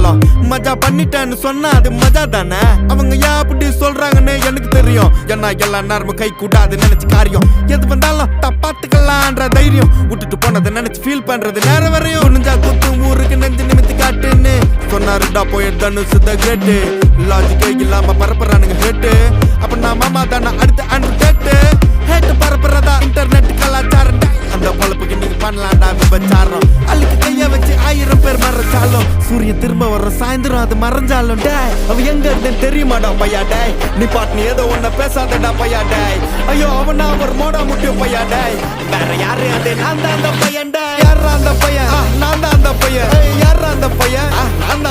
காரியம் மஜா பண்ணிட்டேன்னு சொன்னா அது மஜா தானே அவங்க ஏன் அப்படி சொல்றாங்கன்னு எனக்கு தெரியும் ஏன்னா எல்லா நேரமும் கை கூடாது நினைச்சு காரியம் எது வந்தாலும் தப்பாத்துக்கலான்ற தைரியம் விட்டுட்டு போனதை நினைச்சு ஃபீல் பண்றது நேரம் வரையும் குனிஞ்சா குத்து ஊருக்கு நெஞ்சு நிமித்தி காட்டுன்னு சொன்னாருடா போய் தனுசு த கிரேட்டு லாஜிக்கே இல்லாம பரப்புறானுங்க ஹேட்டு அப்ப நான் மாமா தானே அடுத்த அன்று கேட்டு ஹேட்டு பரப்புறதா இன்டர்நெட் கலாச்சாரம் அந்த பொழப்புக்கு நீங்க பண்ணலாம்டா விபச்சாரம் அழுக்கு கைய வச்சு 1000 பேர் மறைச்சாலும் சூரியன் திரும்ப வர சாயந்தரம் அது மறைஞ்சாலும் டேய் அவ எங்க இருந்தேன்னு தெரியுமாடா பையா டேய் நீ பாட்டு நீ ஏதோ ஒன்ன பேசாதடா பையா டேய் ஐயோ அவனா ஒரு மோடா முட்டியும் பையா டேய் வேற யாரு அது நான் தான் அந்த பையன் டேய் யாரா அந்த பையன் நான் தான் அந்த பையன் யாரா அந்த பையன் நான்